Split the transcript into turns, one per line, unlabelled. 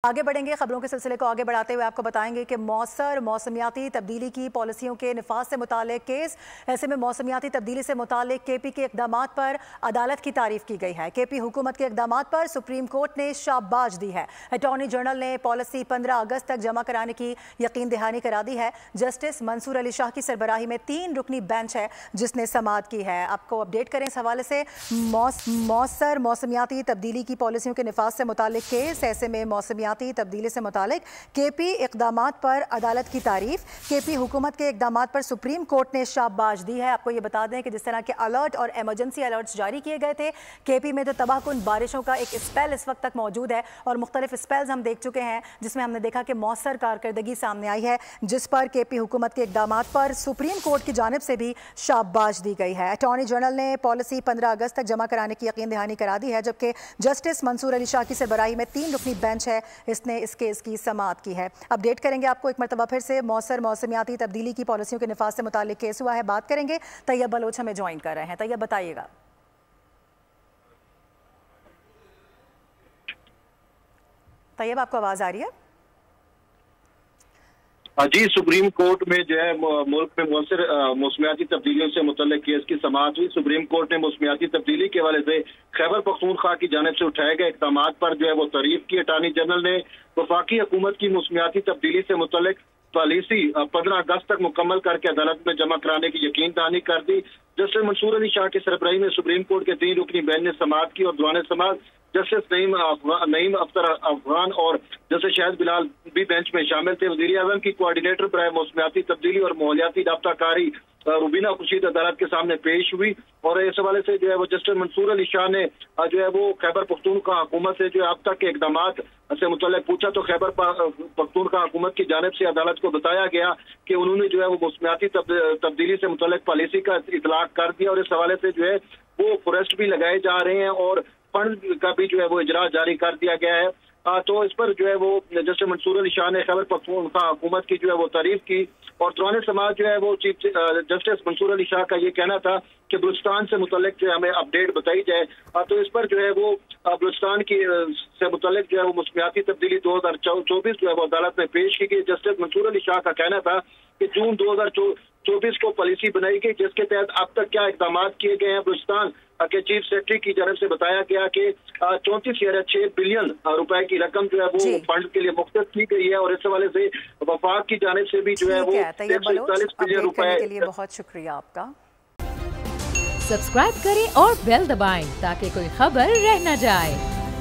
आगे बढ़ेंगे। खबरों के सिलसिले को आगे बढ़ाते हुए आपको बताएंगे कि मौसमियाती तब्दीली की पॉलिसियों के निफाज से मुतालिक केस। ऐसे में मौसमियाती तब्दीली से मुतालिक केपी के इकदामात पर अदालत की तारीफ की गई है। केपी हुकूमत के इकदामात पर सुप्रीम कोर्ट ने शाबाश दी है। अटॉर्नी जनरल ने पॉलिसी 15 अगस्त तक जमा कराने की यकीन दहानी करा दी है। जस्टिस मंसूर अली शाह की सरबराही में 3 रुकनी बेंच है जिसने समाअत की है। आपको अपडेट करें इस हवाले से। मौसमियाती तब्दीली की पॉलिसियों के निफाज से मुतालिक केस। ऐसे में मौसमियाती तब्दीली से मुतालिक केपी इक़दामात पर अदालत की तारीफ। केपी हुकूमत के इक़दामात पर सुप्रीम कोर्ट ने शाबाश दी है। आपको ये बता दें कि जिस तरह के अलर्ट और एमरजेंसी अलर्ट्स जारी किए गए थे, केपी में तो तबाहकुन बारिशों का एक स्पेल इस वक्त तक मौजूद है और मुख्तलिफ स्पेल्स हम देख चुके हैं जिसमें हमने देखा कि मौसर कारकर्दगी सामने आई है, जिस पर केपी हुकूमत के इक़दामात पर सुप्रीम कोर्ट की जानिब से भी शाबाश दी गई है। अटॉर्नी जनरल ने पॉलिसी 15 अगस्त तक जमा कराने की यकीन दहानी करा दी है, जबकि जस्टिस मंसूर अली शाह की सरबराही में 3 रुकनी बेंच है, इसने इस केस की समाअत की है। अपडेट करेंगे आपको एक मरतबा फिर से। मौसमियाती तब्दीली की पॉलिसियों के निफाज से मुतालिक केस हुआ है, बात करेंगे। तैयब बलोच हमें ज्वाइन कर रहे हैं। तैयब बताइएगा। तैयब आपको आवाज आ रही है?
जी, सुप्रीम कोर्ट में जो है मुल्क में मुअस्सर मौसमियाती तब्दीलियों से मुतल्लिक केस की समाअत हुई। सुप्रीम कोर्ट ने मौसमियाती तब्दीली के हवाले से खैबर पख्तूनख्वा की जानिब से उठाए गए इक़दामात पर जो है वो तारीफ की। अटॉर्नी जनरल ने वफाकी हुकूमत की मौसमियाती तब्दीली से मुतल्लिक पॉलिसी 15 अगस्त तक मुकम्मल करके अदालत में जमा कराने की यकीन दहानी कर दी। जस्टिस मंसूर अली शाह की सरबराही में सुप्रीम कोर्ट के 3 रुकनी बेंच ने समाअत की और दौरान समाअत जस्टिस नईम अख्तर अफगान और जस्टिस शाहिद बिलाल भी बेंच में शामिल थे। वज़ीर आज़म की कोऑर्डिनेटर बराए मौसमियाती तब्दीली और माहौलियाती राब्ताकारी रुबीना खुर्शीद अदालत के सामने पेश हुई और इस हवाले से जो है वो जस्टिस मंसूर अली शाह ने जो है वो खैबर पख्तूनख्वा हुकूमत से जो है अब तक के इक़दामात से मुतल्लिक पूछा तो खैबर पख्तूनख्वा हुकूमत की जानिब से अदालत को बताया गया कि उन्होंने जो है वो मौसमियाती तब्दीली से मुतल्लिक पॉलिसी का इतलाक कर दिया और इस हवाले से जो है वो फॉरेस्ट भी लगाए जा रहे हैं और फंड का भी जो है वो इजरा जारी कर दिया गया है। तो इस पर जो है वो जस्टिस मंसूर अली शाह ने खैबर पख्तूनख्वा हुकूमत की जो है वो तारीफ की और दौरान समाअत जो है वो चीफ जस्टिस मंसूर अली शाह का ये कहना था कि बलूचिस्तान से मुतल्लिक जो हमें अपडेट बताई जाए। तो इस पर जो है वो बलूचिस्तान की से मुतल्लिक जो है वो मौसमियाती तब्दीली 2024 जो है वो अदालत में पेश की गई। जस्टिस मंसूर अली शाह का कहना था कि जून 2024 को पॉलिसी बनाई गई जिसके तहत अब तक क्या इक़दामात किए गए हैं। बलूचिस्तान के चीफ सेक्रेटरी की जानिब से बताया गया कि 34.6 बिलियन रुपए की रकम जो है वो फंड के लिए मुख्तस की गई है और इस हवाले से वफाक की जानिब से भी जो है वो 141 बिलियन रुपए
के लिए बहुत शुक्रिया आपका।
सब्सक्राइब करें और बेल दबाएं ताकि कोई खबर रह न जाए।